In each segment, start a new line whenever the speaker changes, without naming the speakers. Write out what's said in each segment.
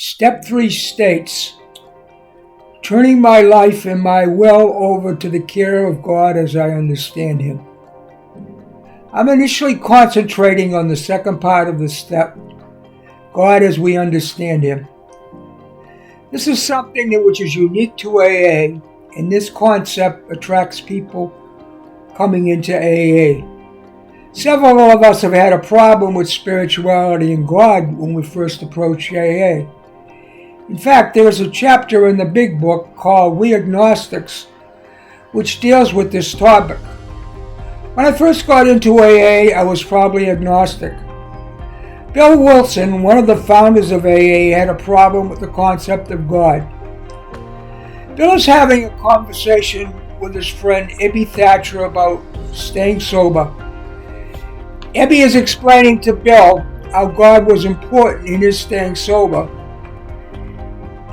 Step 3 states, turning my life and my will over to the care of God as I understand Him. I'm initially concentrating on the second part of the step, God as we understand Him. This is something which is unique to AA, and this concept attracts people coming into AA. Several of us have had a problem with spirituality and God when we first approached AA. In fact, there is a chapter in the big book called We Agnostics, which deals with this topic. When I first got into AA, I was probably agnostic. Bill Wilson, one of the founders of AA, had a problem with the concept of God. Bill is having a conversation with his friend Ebby Thatcher about staying sober. Ebby is explaining to Bill how God was important in his staying sober,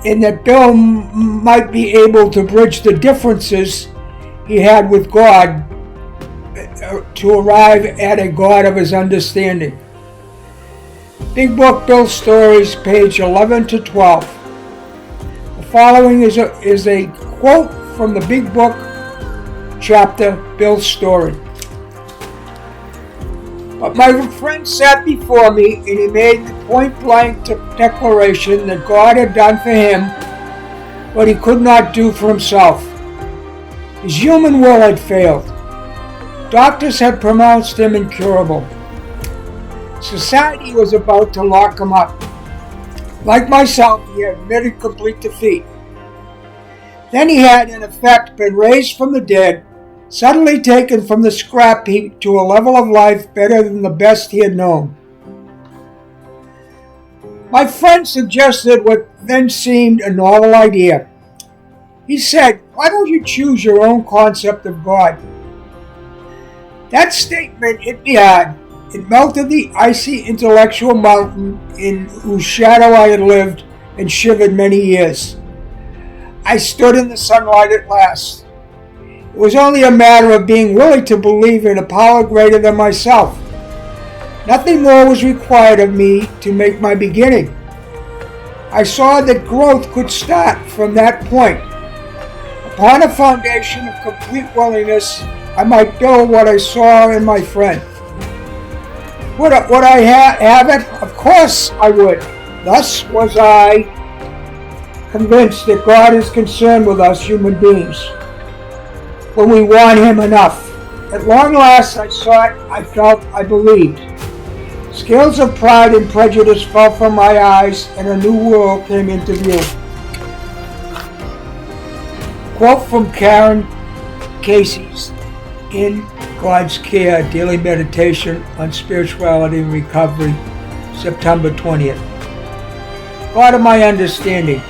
and that Bill might be able to bridge the differences he had with God to arrive at a God of his understanding. Big Book Bill Stories, page 11 to 12. The following is a quote from the Big Book chapter, Bill's Story. But my friend sat before me and he made the point-blank declaration that God had done for him what he could not do for himself. His human will had failed. Doctors had pronounced him incurable. Society was about to lock him up. Like myself, he had admitted complete defeat. Then he had, in effect, been raised from the dead, suddenly taken from the scrap heap to a level of life better than the best he had known. My friend suggested what then seemed a novel idea. He said, "Why don't you choose your own concept of God?" That statement hit me hard. It melted the icy intellectual mountain in whose shadow I had lived and shivered many years. I stood in the sunlight at last. It was only a matter of being willing to believe in a power greater than myself. Nothing more was required of me to make my beginning. I saw that growth could start from that point. Upon a foundation of complete willingness, I might build what I saw in my friend. Would I have it? Of course I would. Thus was I convinced that God is concerned with us human beings when we want Him enough. At long last I saw it, I felt, I believed. Scales of pride and prejudice fell from my eyes and a new world came into view. Quote from Karen Casey's In God's Care Daily Meditation on Spirituality and Recovery, September 20th. God of my understanding.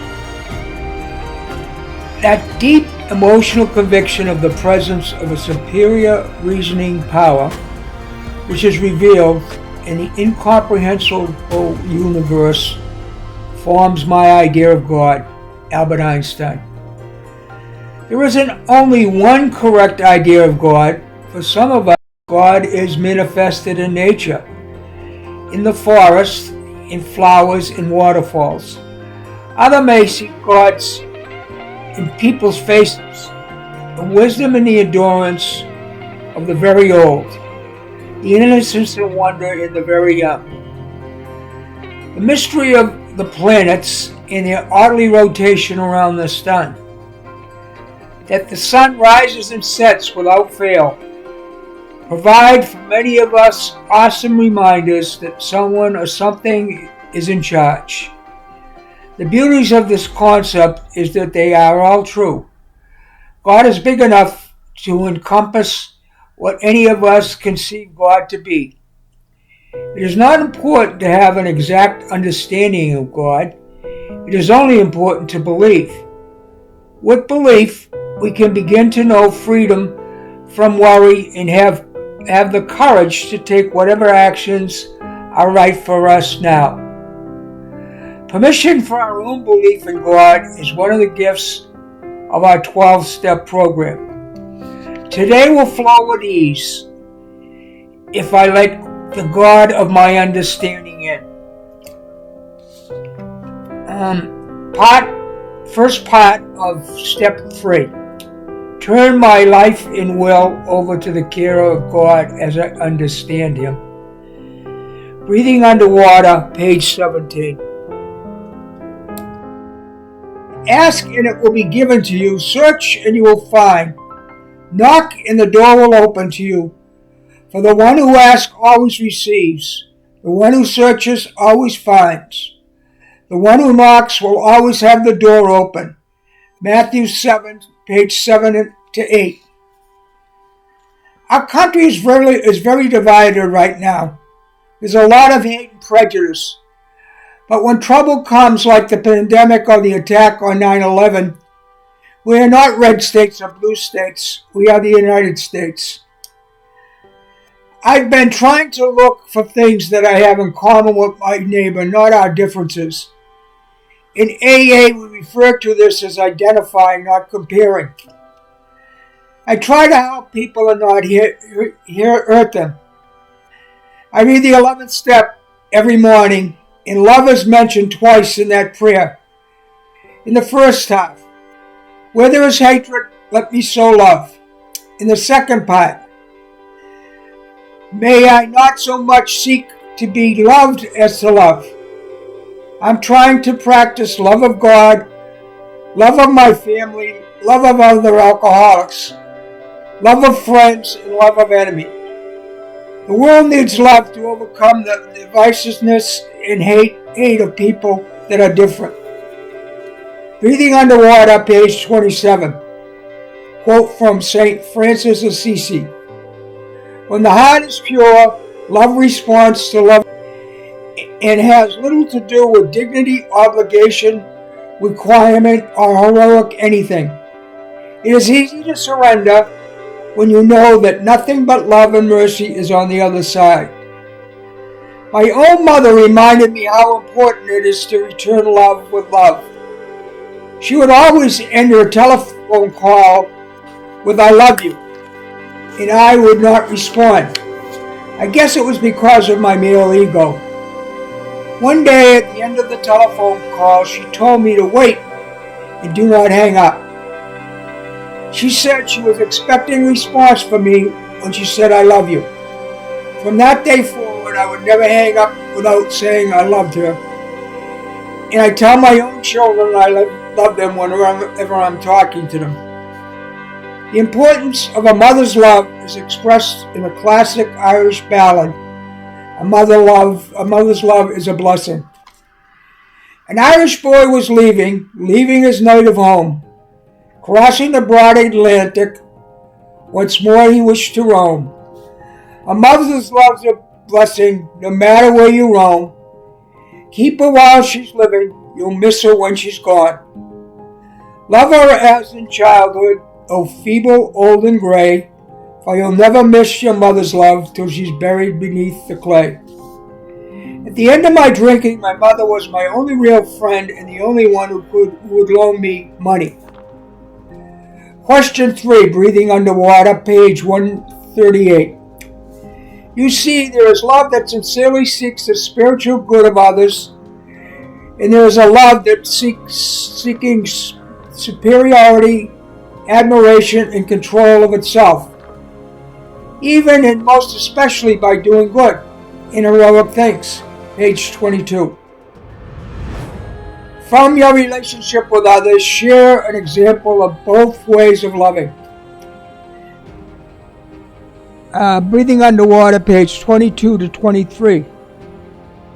That deep emotional conviction of the presence of a superior reasoning power, which is revealed in the incomprehensible universe, forms my idea of God, Albert Einstein. There isn't only one correct idea of God. For some of us, God is manifested in nature, in the forest, in flowers, in waterfalls. Others may see gods in people's faces, the wisdom and the endurance of the very old, the innocence and wonder in the very young. The mystery of the planets and their oddly rotation around the sun, that the sun rises and sets without fail, provide for many of us awesome reminders that someone or something is in charge. The beauties of this concept is that they are all true. God is big enough to encompass what any of us conceive God to be. It is not important to have an exact understanding of God. It is only important to believe. With belief, we can begin to know freedom from worry and have the courage to take whatever actions are right for us now. Permission for our own belief in God is one of the gifts of our 12-step program. Today will flow with ease if I let the God of my understanding in. First part of step 3. Turn my life and will over to the care of God as I understand Him. Breathing Underwater, page 17. Ask and it will be given to you. Search and you will find. Knock and the door will open to you. For the one who asks always receives. The one who searches always finds. The one who knocks will always have the door open. Matthew 7, page 7 to 8. Our country is very divided right now. There's a lot of hate and prejudice. But when trouble comes like the pandemic or the attack on 9/11, we are not red states or blue states. We are the United States. I've been trying to look for things that I have in common with my neighbor, not our differences. In AA, we refer to this as identifying, not comparing. I try to help people and not hurt them. I read the 11th step every morning, and love is mentioned twice in that prayer. In the first half, where there is hatred, let me sow love. In the second part, may I not so much seek to be loved as to love. I'm trying to practice love of God, love of my family, love of other alcoholics, love of friends, and love of enemies. The world needs love to overcome the divisiveness and hate of people that are different. Breathing Underwater, page 27. Quote from St. Francis of Assisi. When the heart is pure, love responds to love and has little to do with dignity, obligation, requirement, or heroic anything. It is easy to surrender when you know that nothing but love and mercy is on the other side. My own mother reminded me how important it is to return love with love. She would always end her telephone call with "I love you," and I would not respond. I guess it was because of my male ego. One day at the end of the telephone call, she told me to wait and do not hang up. She said she was expecting a response from me when she said "I love you." From that day forward, I would never hang up without saying I loved her. And I tell my own children I love them whenever I'm talking to them. The importance of a mother's love is expressed in a classic Irish ballad, A Mother's Love is a Blessing. An Irish boy was leaving his native home. Crossing the broad Atlantic, once more he wished to roam. A mother's love's a blessing, no matter where you roam. Keep her while she's living, you'll miss her when she's gone. Love her as in childhood, oh feeble, old and gray, for you'll never miss your mother's love till she's buried beneath the clay. At the end of my drinking, my mother was my only real friend and the only one who would loan me money. Question 3, Breathing Underwater, page 138. You see, there is love that sincerely seeks the spiritual good of others, and there is a love that seeking superiority, admiration, and control of itself, even and most especially by doing good in heroic things. Page 22. From your relationship with others, share an example of both ways of loving. Breathing Underwater, page 22 to 23.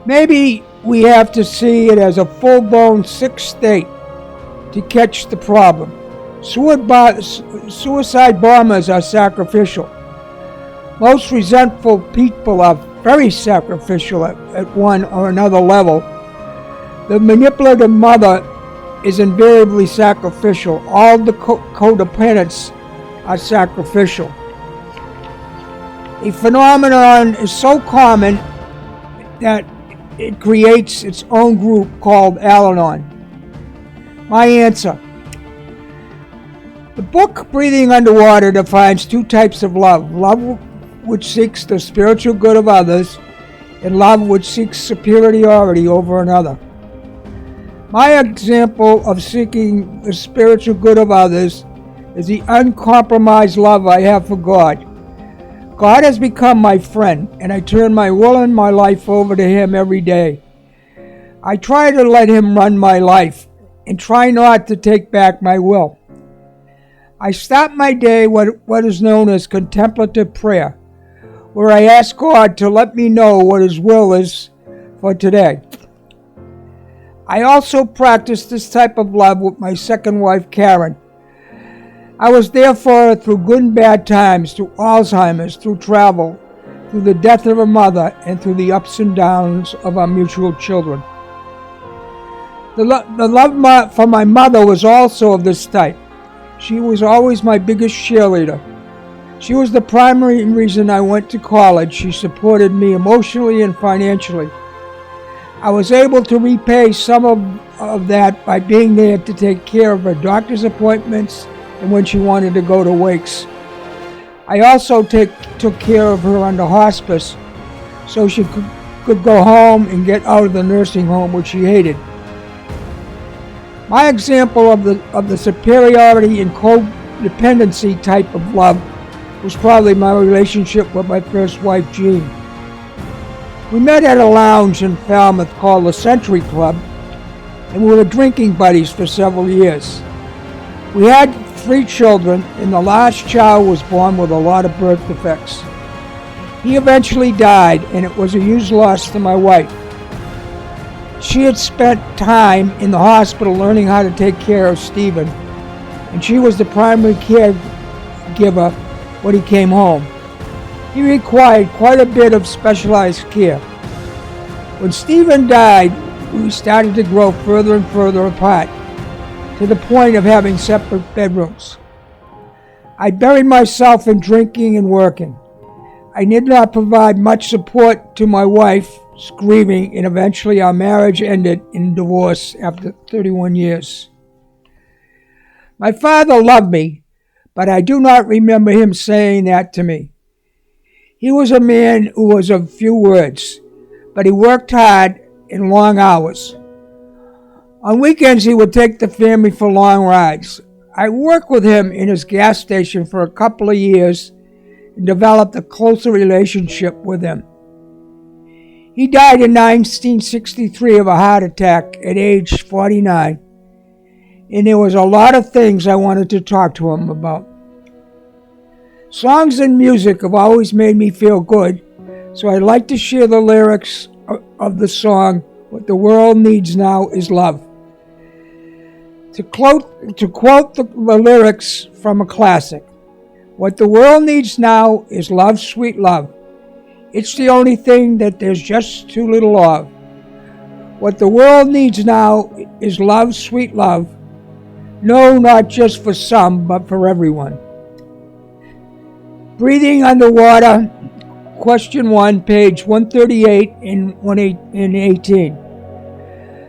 Maybe we have to see it as a full-blown sick state to catch the problem. Suicide bombers are sacrificial. Most resentful people are very sacrificial at one or another level. The manipulative mother is invariably sacrificial. All the codependents are sacrificial. A phenomenon is so common that it creates its own group called Al-Anon. My answer. The book Breathing Underwater defines two types of love. Love which seeks the spiritual good of others, and love which seeks superiority over another. My example of seeking the spiritual good of others is the uncompromised love I have for God. God has become my friend, and I turn my will and my life over to Him every day. I try to let Him run my life and try not to take back my will. I start my day with what is known as contemplative prayer, where I ask God to let me know what His will is for today. I also practice this type of love with my second wife, Karen. I was there for her through good and bad times, through Alzheimer's, through travel, through the death of her mother, and through the ups and downs of our mutual children. The love for my mother was also of this type. She was always my biggest cheerleader. She was the primary reason I went to college. She supported me emotionally and financially. I was able to repay some of that by being there to take care of her doctor's appointments and when she wanted to go to wakes. I also took care of her under hospice so she could go home and get out of the nursing home, which she hated. My example of the superiority and codependency type of love was probably my relationship with my first wife, Jean. We met at a lounge in Falmouth called the Century Club, and we were drinking buddies for several years. We had 3 children, and the last child was born with a lot of birth defects. He eventually died, and it was a huge loss to my wife. She had spent time in the hospital learning how to take care of Stephen, and she was the primary caregiver when he came home. He required quite a bit of specialized care. When Stephen died, we started to grow further and further apart, to the point of having separate bedrooms. I buried myself in drinking and working. I did not provide much support to my wife's grieving, and eventually our marriage ended in divorce after 31 years. My father loved me, but I do not remember him saying that to me. He was a man who was of few words, but he worked hard and long hours. On weekends, he would take the family for long rides. I worked with him in his gas station for a couple of years and developed a closer relationship with him. He died in 1963 of a heart attack at age 49, and there was a lot of things I wanted to talk to him about. Songs and music have always made me feel good, so I'd like to share the lyrics of the song, "What the World Needs Now is Love." To quote the lyrics from a classic, "What the world needs now is love, sweet love. It's the only thing that there's just too little of. What the world needs now is love, sweet love. No, not just for some, but for everyone." Breathing Underwater, question 1, page 138 and 118.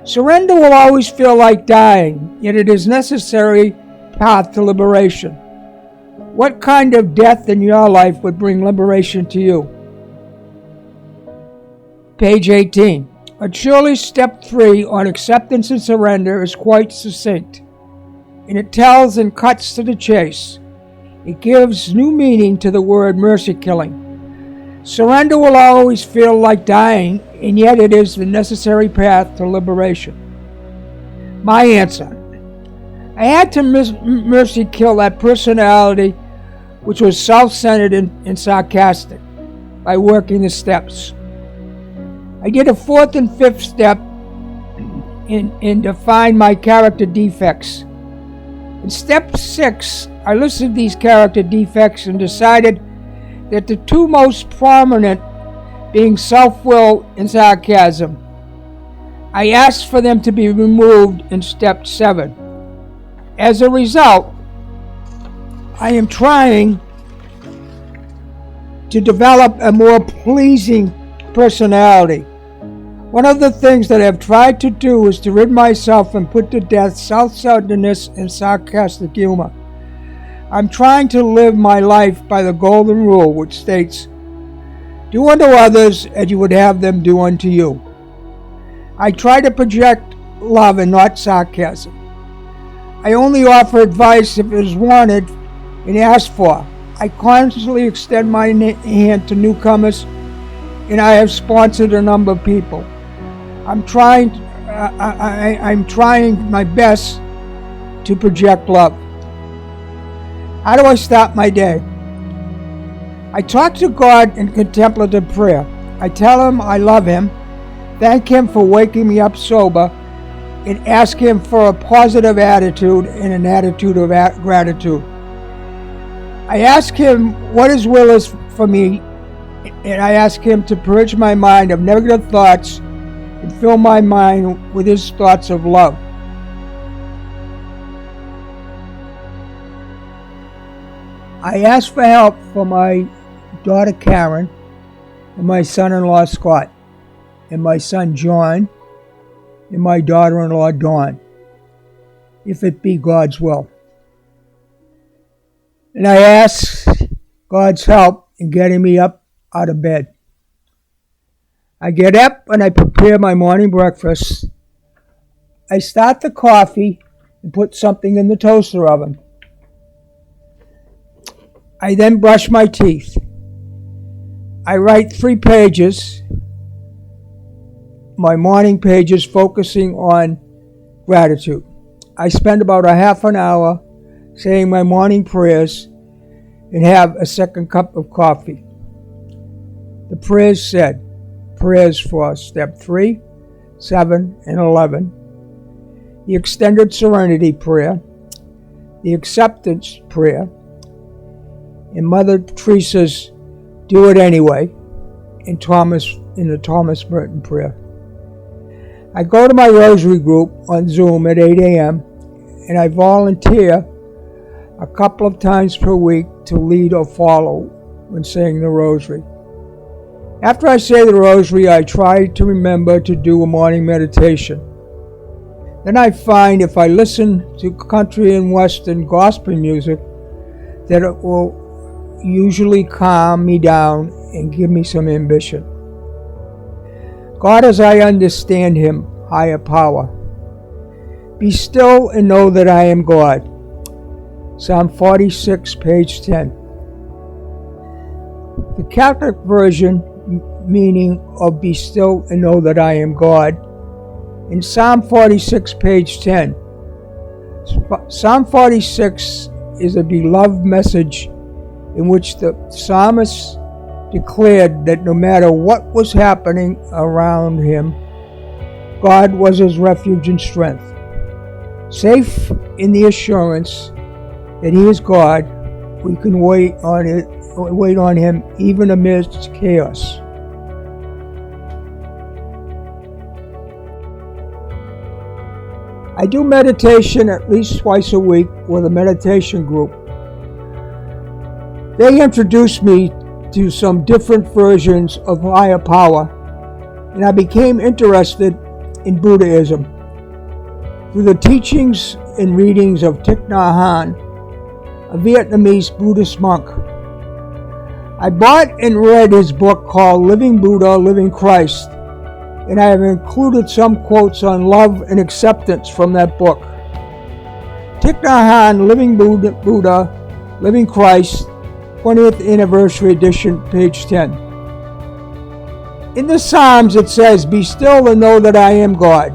Surrender will always feel like dying, yet it is a necessary path to liberation. What kind of death in your life would bring liberation to you? Page 18. But surely step 3 on acceptance and surrender is quite succinct, and it tells and cuts to the chase. It gives new meaning to the word mercy killing. Surrender will always feel like dying, and yet it is the necessary path to liberation. My answer: I had to mercy kill that personality which was self-centered and sarcastic by working the steps. I did a 4th and 5th step and defined my character defects. In step 6, I listed these character defects and decided that the 2 most prominent being self-will and sarcasm. I asked for them to be removed in step 7. As a result, I am trying to develop a more pleasing personality. One of the things that I've tried to do is to rid myself and put to death self-centeredness and sarcastic humor. I'm trying to live my life by the golden rule, which states, "Do unto others as you would have them do unto you." I try to project love and not sarcasm. I only offer advice if it is wanted and asked for. I constantly extend my hand to newcomers, and I have sponsored a number of people. I'm trying my best to project love. How do I start my day? I talk to God in contemplative prayer. I tell Him I love Him, thank Him for waking me up sober, and ask Him for a positive attitude and an attitude of gratitude. I ask Him what His will is for me, and I ask Him to purge my mind of negative thoughts and fill my mind with His thoughts of love. I ask for help for my daughter Karen, and my son-in-law Scott, and my son John, and my daughter-in-law Dawn, if it be God's will. And I ask God's help in getting me up out of bed. I get up and I prepare my morning breakfast. I start the coffee and put something in the toaster oven. I then brush my teeth. I write 3 pages, my morning pages focusing on gratitude. I spend about a half an hour saying my morning prayers and have a second cup of coffee. The prayers said, prayers for step 3, 7, and 11, the extended serenity prayer, the acceptance prayer, and Mother Teresa's do it anyway, in the Thomas Merton prayer. I go to my rosary group on Zoom at 8 a.m. and I volunteer a couple of times per week to lead or follow when saying the rosary. After I say the rosary, I try to remember to do a morning meditation. Then I find if I listen to country and western gospel music that it will usually calm me down and give me some ambition. God, as I understand Him, higher power. Be still and know that I am God. Psalm 46, page 10. The Catholic version meaning of be still and know that I am God in Psalm 46, page 10. Psalm 46 is a beloved message in which the psalmist declared that no matter what was happening around him, God was his refuge and strength. Safe in the assurance that He is God, we can wait on Him even amidst chaos. I do meditation at least twice a week with a meditation group. They introduced me to some different versions of higher power, and I became interested in Buddhism. Through the teachings and readings of Thich Nhat Hanh, a Vietnamese Buddhist monk. I bought and read his book called Living Buddha, Living Christ, and I have included some quotes on love and acceptance from that book. Thich Nhat Hanh, Living Buddha, Living Christ, 20th Anniversary Edition, page 10. In the Psalms it says, be still and know that I am God.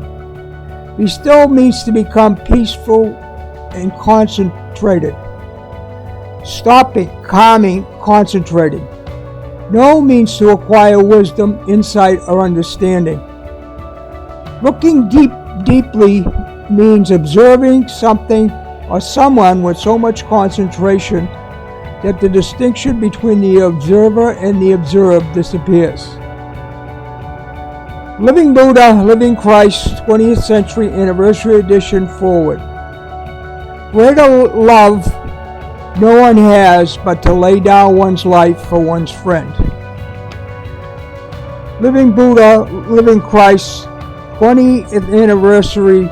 Be still means to become peaceful and concentrated. Stopping, calming, concentrating. Know means to acquire wisdom, insight, or understanding. Looking deeply means observing something or someone with so much concentration that the distinction between the observer and the observed disappears. Living Buddha, Living Christ, 20th Century Anniversary Edition, forward. Greater love no one has but to lay down one's life for one's friend. Living Buddha, Living Christ, 20th Anniversary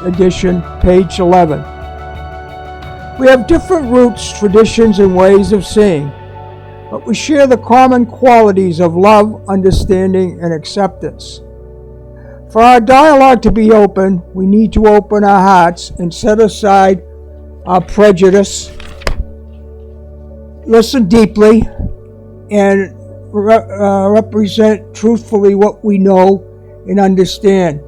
Edition, page 11. We have different roots, traditions, and ways of seeing, but we share the common qualities of love, understanding, and acceptance. For our dialogue to be open, we need to open our hearts and set aside our prejudice, listen deeply, and represent truthfully what we know and understand.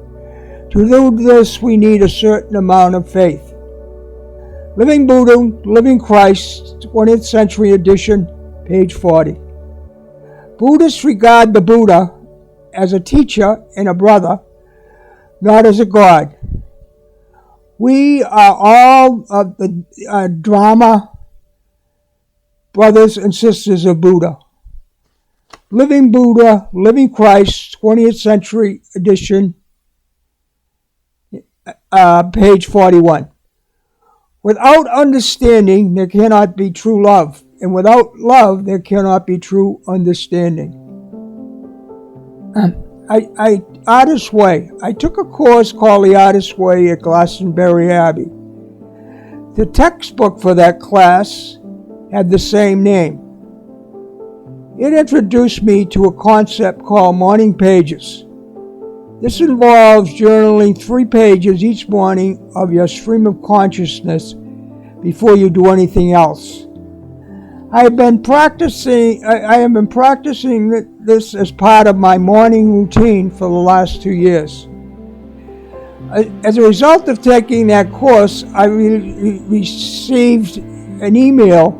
To do this, we need a certain amount of faith. Living Buddha, Living Christ, 20th Century Edition, page 40. Buddhists regard the Buddha as a teacher and a brother, not as a god. We are all of the Dharma brothers and sisters of Buddha. Living Buddha, Living Christ, 20th Century Edition, page 41. Without understanding, there cannot be true love. And without love, there cannot be true understanding. Artist's Way. I took a course called The Artist's Way at Glastonbury Abbey. The textbook for that class had the same name. It introduced me to a concept called morning pages. This involves journaling 3 pages each morning of your stream of consciousness before you do anything else. I have been practicing this as part of my morning routine for the last 2 years. As a result of taking that course, I received an email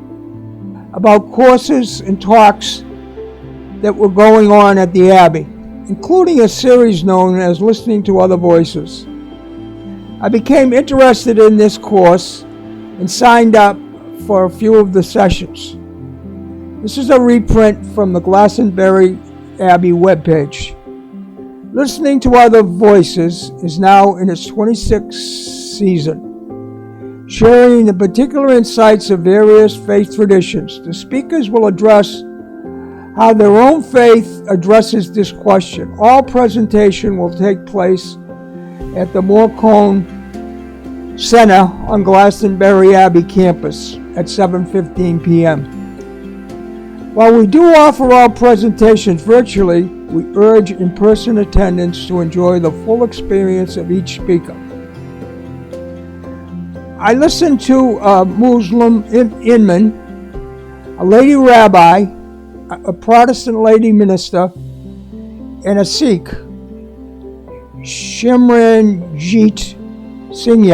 about courses and talks that were going on at the Abbey, including a series known as Listening to Other Voices. I became interested in this course and signed up for a few of the sessions. This is a reprint from the Glastonbury Abbey webpage. Listening to Other Voices is now in its 26th season, sharing the particular insights of various faith traditions. The speakers will address how their own faith addresses this question. All presentation will take place at the Moorcombe Center on Glastonbury Abbey campus at 7:15 p.m. While we do offer all presentations virtually, we urge in-person attendance to enjoy the full experience of each speaker. I listened to a Muslim imam, a lady rabbi, a Protestant lady minister, and a Sikh, Shimranjit Singh,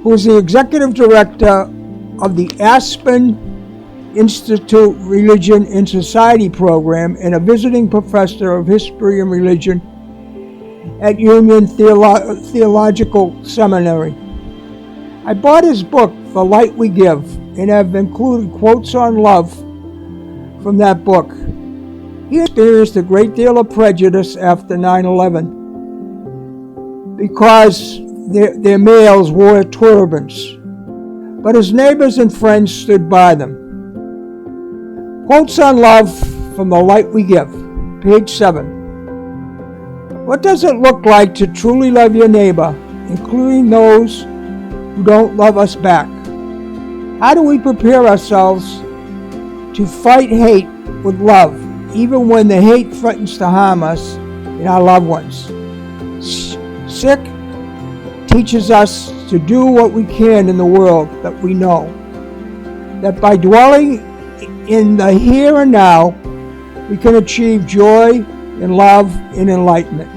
who is the executive director of the Aspen Institute Religion and Society program and a visiting professor of history and religion at Union Theological Seminary. I bought his book, The Light We Give, and have included quotes on love from that book. He experienced a great deal of prejudice after 9/11 because their males wore turbans, but his neighbors and friends stood by them. Quotes on love from The Light We Give, page 7. What does it look like to truly love your neighbor, including those who don't love us back? How do we prepare ourselves to fight hate with love, even when the hate threatens to harm us and our loved ones? Sikh teaches us to do what we can in the world that we know, that by dwelling in the here and now, we can achieve joy and love and enlightenment.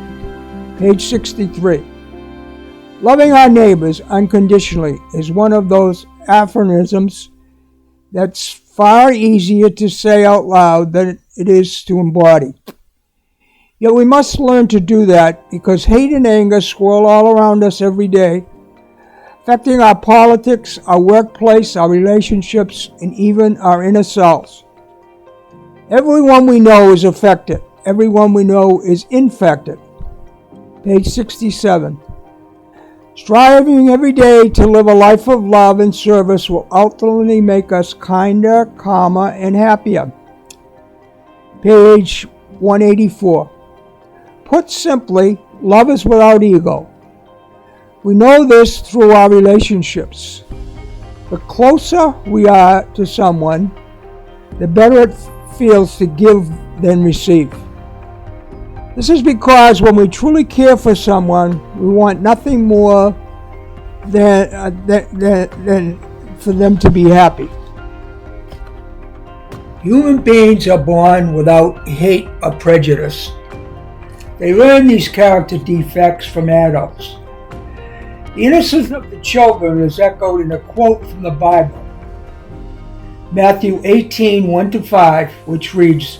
Page 63. Loving our neighbors unconditionally is one of those aphorisms that's far easier to say out loud than it is to embody. Yet we must learn to do that because hate and anger swirl all around us every day, affecting our politics, our workplace, our relationships, and even our inner selves. Everyone we know is affected. Everyone we know is infected. Page 67. Striving every day to live a life of love and service will ultimately make us kinder, calmer, and happier. Page 184. Put simply, love is without ego. We know this through our relationships. The closer we are to someone, the better it feels to give than receive. This is because when we truly care for someone, we want nothing more than for them to be happy. Human beings are born without hate or prejudice. They learn these character defects from adults. The innocence of the children is echoed in a quote from the Bible, Matthew 18:1-5, which reads,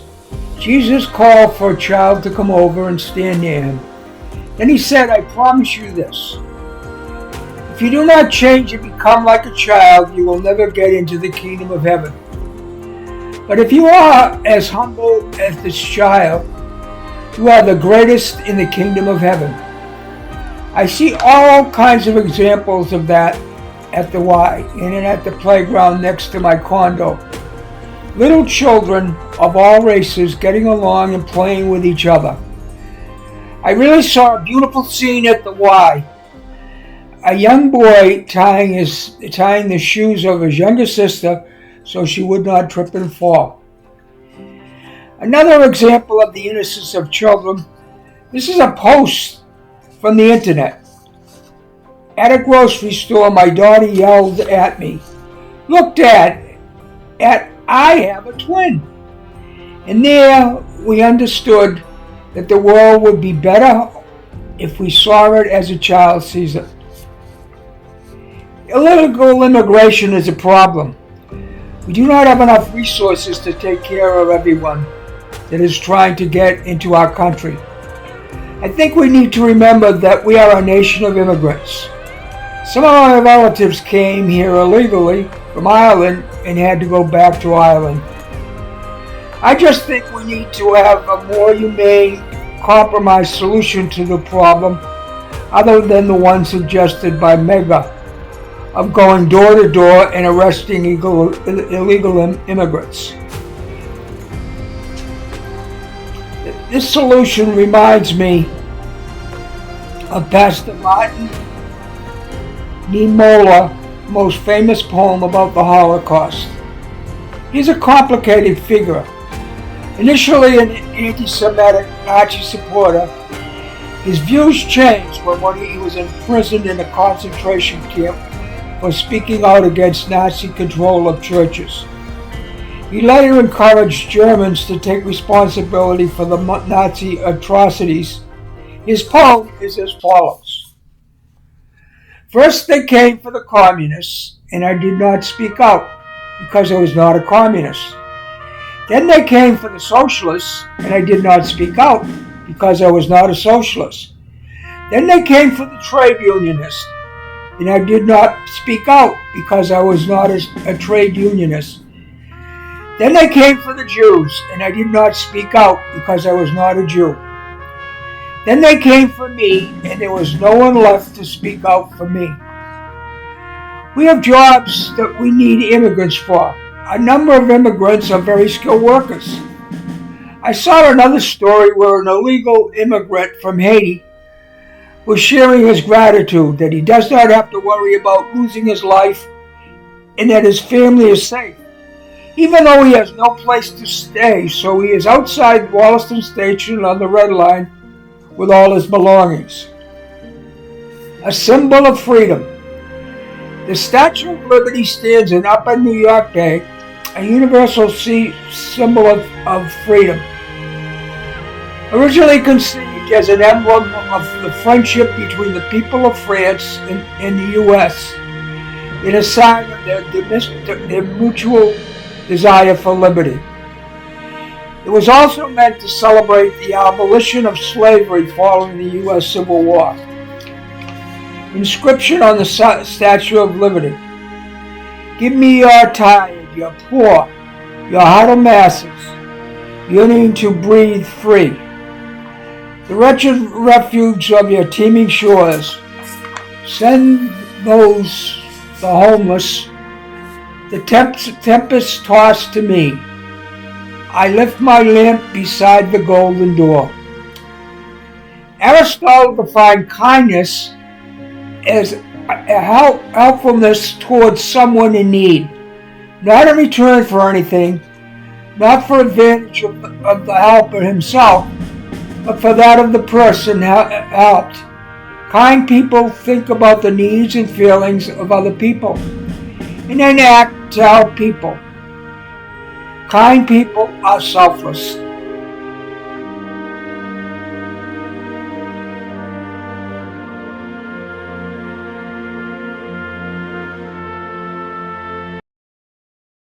Jesus called for a child to come over and stand near him. Then he said, I promise you this. If you do not change and become like a child, you will never get into the kingdom of heaven. But if you are as humble as this child, you are the greatest in the kingdom of heaven. I see all kinds of examples of that at the Y and at the playground next to my condo. Little children of all races getting along and playing with each other. I really saw a beautiful scene at the Y. A young boy tying the shoes of his younger sister so she would not trip and fall. Another example of the innocence of children. This is a post from the internet. At a grocery store, my daughter yelled at me, "Look, Dad, I have a twin." And there we understood that the world would be better if we saw it as a child sees it. Illegal immigration is a problem. We do not have enough resources to take care of everyone that is trying to get into our country. I think we need to remember that we are a nation of immigrants. Some of our relatives came here illegally from Ireland and had to go back to Ireland. I just think we need to have a more humane, compromise solution to the problem other than the one suggested by MEGA of going door to door and arresting illegal immigrants. This solution reminds me of Pastor Martin Niemöller's most famous poem about the Holocaust. He's a complicated figure. Initially an anti-Semitic Nazi supporter, his views changed when he was imprisoned in a concentration camp for speaking out against Nazi control of churches. He later encouraged Germans to take responsibility for the Nazi atrocities. His poem is as follows. First they came for the communists, and I did not speak out, because I was not a communist. Then they came for the socialists, and I did not speak out, because I was not a socialist. Then they came for the trade unionists, and I did not speak out, because I was not a trade unionist. Then they came for the Jews, and I did not speak out, because I was not a Jew. Then they came for me, and there was no one left to speak out for me. We have jobs that we need immigrants for. A number of immigrants are very skilled workers. I saw another story where an illegal immigrant from Haiti was sharing his gratitude that he does not have to worry about losing his life and that his family is safe, even though he has no place to stay, so he is outside Wollaston Station on the Red Line with all his belongings. A symbol of freedom. The Statue of Liberty stands in Upper New York Bay, a universal symbol of freedom. Originally conceived as an emblem of the friendship between the people of France and the U.S., in a sign of their mutual desire for liberty. It was also meant to celebrate the abolition of slavery following the U.S. Civil War. Inscription on the Statue of Liberty. Give me your tired, your poor, your huddled masses, yearning to breathe free. The wretched refuge of your teeming shores. Send those, the homeless, the tempest tossed to me. I lift my lamp beside the golden door. Aristotle defined kindness as a helpfulness towards someone in need, not in return for anything, not for advantage of the helper himself, but for that of the person helped. Kind people think about the needs and feelings of other people and then act to help people. Kind people are selfless.